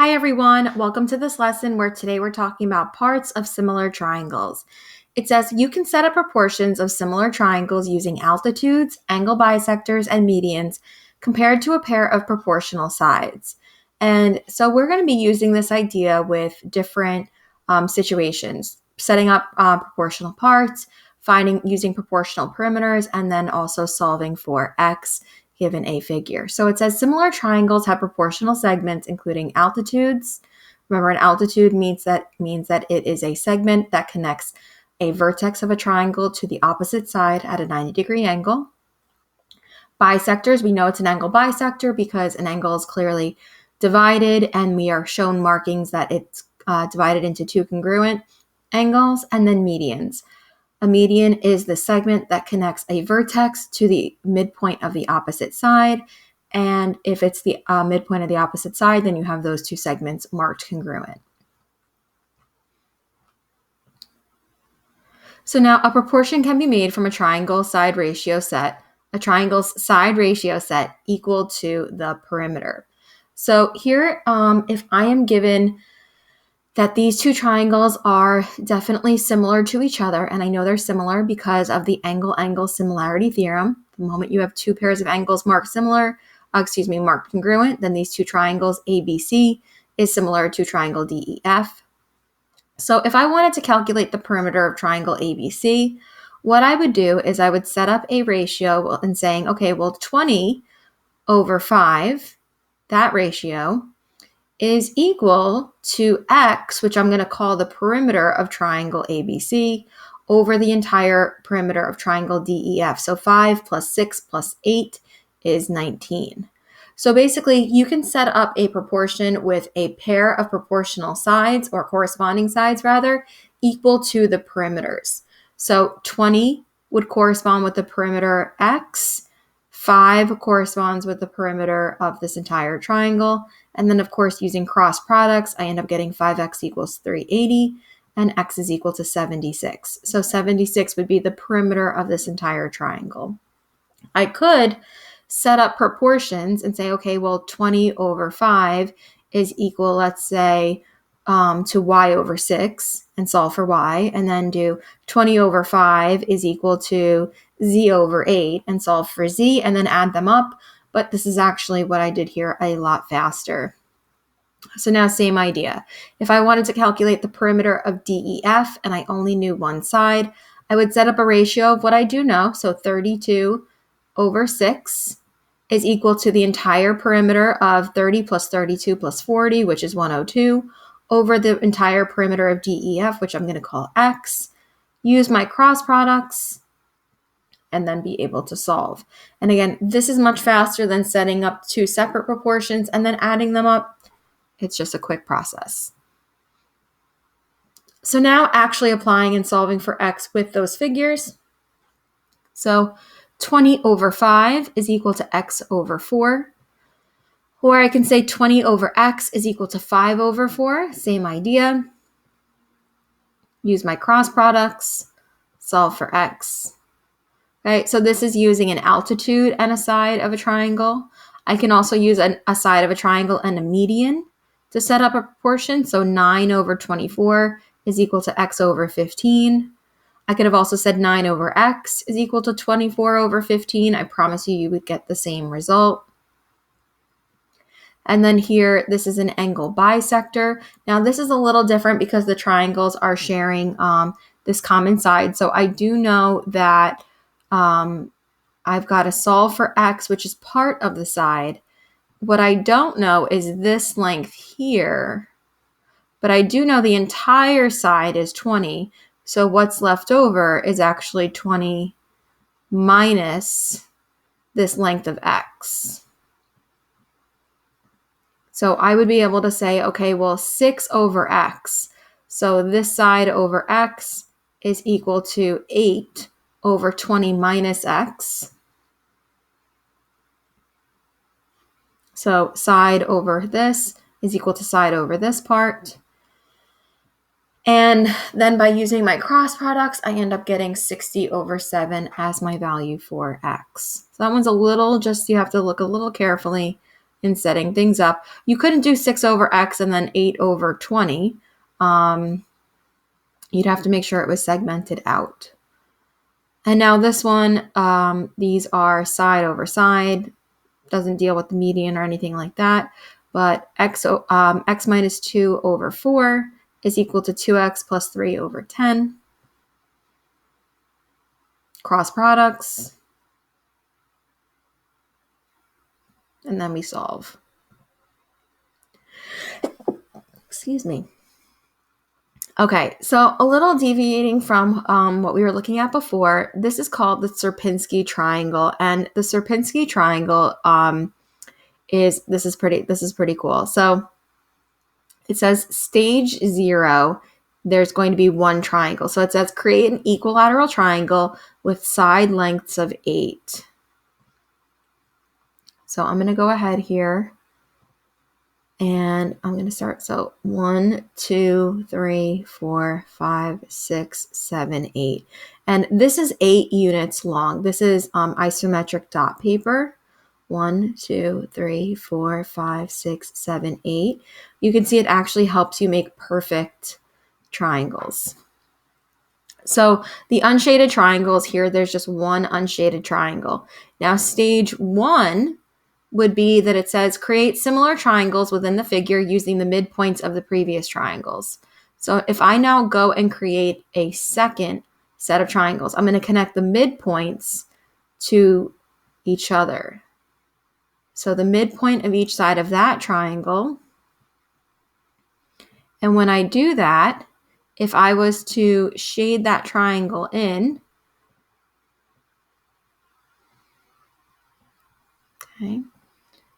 Hi everyone, welcome to this lesson where today we're talking about parts of similar triangles. It says you can set up proportions of similar triangles using altitudes, angle bisectors, and medians compared to a pair of proportional sides. And so we're going to be using this idea with different situations, setting up proportional parts, using proportional perimeters, and then also solving for x given a figure. So it says similar triangles have proportional segments, including altitudes. Remember, an altitude means that it is a segment that connects a vertex of a triangle to the opposite side at a 90-degree angle. Bisectors, we know it's an angle bisector because an angle is clearly divided, and we are shown markings that it's divided into two congruent angles. And then medians. A median is the segment that connects a vertex to the midpoint of the opposite side. And if it's the midpoint of the opposite side, then you have those two segments marked congruent. So now a proportion can be made from a triangle's side ratio set equal to the perimeter. So here, if I am given that these two triangles are definitely similar to each other, and I know they're similar because of the angle-angle similarity theorem. The moment you have two pairs of angles marked congruent, then these two triangles ABC is similar to triangle DEF. So if I wanted to calculate the perimeter of triangle ABC, what I would do is I would set up a ratio and saying, okay, well, 20 over 5, that ratio is equal to x, which I'm going to call the perimeter of triangle ABC, over the entire perimeter of triangle DEF. So 5 plus 6 plus 8 is 19. So basically, you can set up a proportion with a pair of proportional sides, or corresponding sides rather, equal to the perimeters. So 20 would correspond with the perimeter x, 5 corresponds with the perimeter of this entire triangle, and then of course using cross products, I end up getting 5x equals 380, and x is equal to 76. So 76 would be the perimeter of this entire triangle. I could set up proportions and say, okay, well, 20 over 5 is equal, let's say, to y over 6, and solve for y, and then do 20 over 5 is equal to z over 8, and solve for z, and then add them up. But this is actually what I did here a lot faster. So now same idea. If I wanted to calculate the perimeter of DEF and I only knew one side, I would set up a ratio of what I do know. So 32 over 6 is equal to the entire perimeter of 30 plus 32 plus 40, which is 102, over the entire perimeter of DEF, which I'm going to call x. Use my cross products, and then be able to solve. And again, this is much faster than setting up two separate proportions and then adding them up. It's just a quick process. So now actually applying and solving for x with those figures. So 20 over 5 is equal to x over 4. Or I can say 20 over x is equal to 5 over 4. Same idea. Use my cross products. Solve for x. Okay, so this is using an altitude and a side of a triangle. I can also use a side of a triangle and a median to set up a proportion. So 9 over 24 is equal to x over 15. I could have also said 9 over x is equal to 24 over 15. I promise you would get the same result. And then here, this is an angle bisector. Now this is a little different because the triangles are sharing this common side. So I do know that I've got to solve for x, which is part of the side. What I don't know is this length here, but I do know the entire side is 20. So what's left over is actually 20 minus this length of x. So I would be able to say, okay, well, 6 over x. So this side over x is equal to 8 over 20 minus x. So side over this is equal to side over this part. And then by using my cross products, I end up getting 60 over 7 as my value for x. So that one's a little, just you have to look a little carefully in setting things up. You couldn't do 6 over x and then 8 over 20. You'd have to make sure it was segmented out. And now this one, these are side over side. Doesn't deal with the median or anything like that. But x minus 2 over 4 is equal to 2x plus 3 over 10. Cross products. And then we solve. Excuse me. Okay, so a little deviating from what we were looking at before, this is called the Sierpinski Triangle, and the Sierpinski Triangle is pretty cool. So it says stage 0, there's going to be one triangle. So it says create an equilateral triangle with side lengths of 8. So I'm going to go ahead here. And I'm going to start. So 1, 2, 3, 4, 5, 6, 7, 8. And this is 8 units long. This is isometric dot paper. 1, 2, 3, 4, 5, 6, 7, 8. You can see it actually helps you make perfect triangles. So the unshaded triangles here, there's just one unshaded triangle. Now stage 1 would be that it says create similar triangles within the figure using the midpoints of the previous triangles. So if I now go and create a second set of triangles, I'm going to connect the midpoints to each other. So the midpoint of each side of that triangle. And when I do that, if I was to shade that triangle in, okay,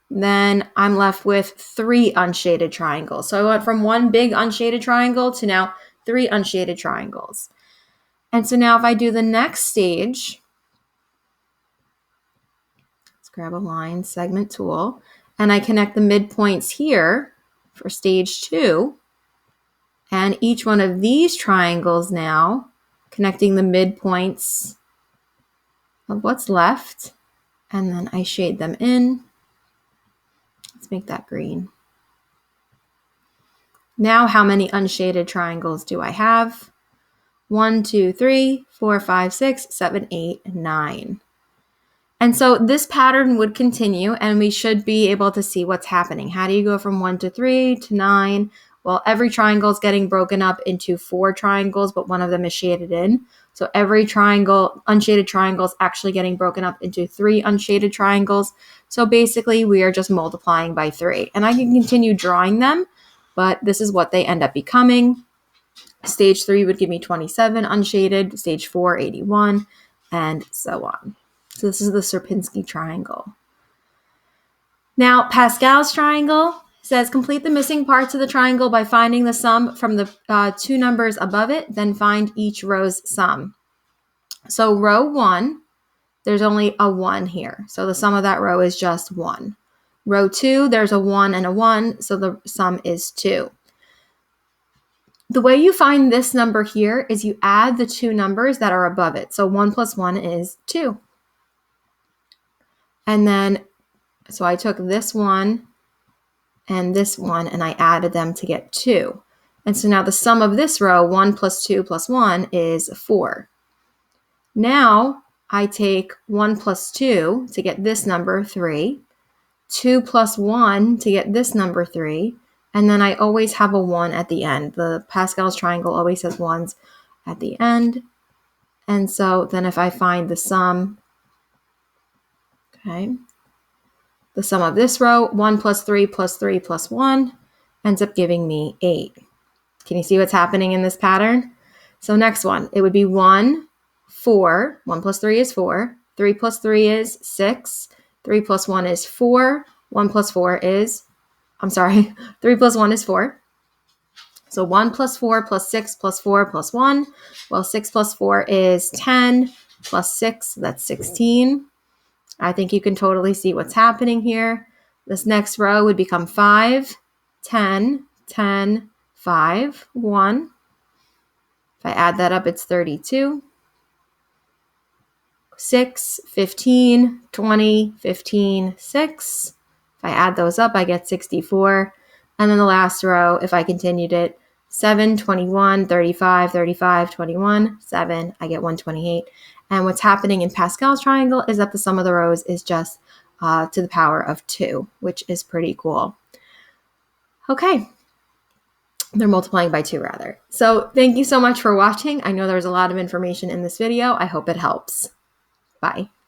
then I'm left with 3 unshaded triangles. So I went from one big unshaded triangle to now 3 unshaded triangles. And so now if I do the next stage, let's grab a line segment tool, and I connect the midpoints here for stage 2. And each one of these triangles now, connecting the midpoints of what's left, and then I shade them in. Let's make that green. Now, how many unshaded triangles do I have? 1, 2, 3, 4, 5, 6, 7, 8, 9. And so this pattern would continue, and we should be able to see what's happening. How do you go from 1 to 3 to 9? Well, every triangle is getting broken up into 4 triangles, but one of them is shaded in. So every triangle, unshaded triangle, is actually getting broken up into 3 unshaded triangles. So basically, we are just multiplying by 3. And I can continue drawing them, but this is what they end up becoming. Stage 3 would give me 27 unshaded, stage 4, 81, and so on. So this is the Sierpinski Triangle. Now, Pascal's Triangle says complete the missing parts of the triangle by finding the sum from the 2 numbers above it, then find each row's sum. So row 1, there's only a 1 here. So the sum of that row is just 1. Row 2, there's a 1 and a 1, so the sum is 2. The way you find this number here is you add the 2 numbers that are above it. So 1 plus 1 is 2. And then, so I took this one and this one, and I added them to get 2. And so now the sum of this row, 1 plus 2 plus 1, is 4. Now I take 1 plus 2 to get this number, 3. 2 plus 1 to get this number, 3. And then I always have a 1 at the end. The Pascal's triangle always has 1s at the end. And so then if I find the sum, okay, the sum of this row, 1 plus 3 plus 3 plus 1, ends up giving me 8. Can you see what's happening in this pattern? So next one, it would be 1, 4. 1 plus 3 is 4. 3 plus 3 is 6. 3 plus 1 is 4. 1 plus 4 is, 3 plus 1 is 4. So 1 plus 4 plus 6 plus 4 plus 1. Well, 6 plus 4 is 10 plus 6, that's 16. I think you can totally see what's happening here. This next row would become 5, 10, 10, 5, 1. If I add that up, it's 32. 6, 15, 20, 15, 6. If I add those up, I get 64. And then the last row, if I continued it, 7, 21, 35, 35, 21, 7, I get 128. And what's happening in Pascal's triangle is that the sum of the rows is just to the power of 2, which is pretty cool. Okay. They're multiplying by 2 rather. So thank you so much for watching. I know there's a lot of information in this video. I hope it helps. Bye.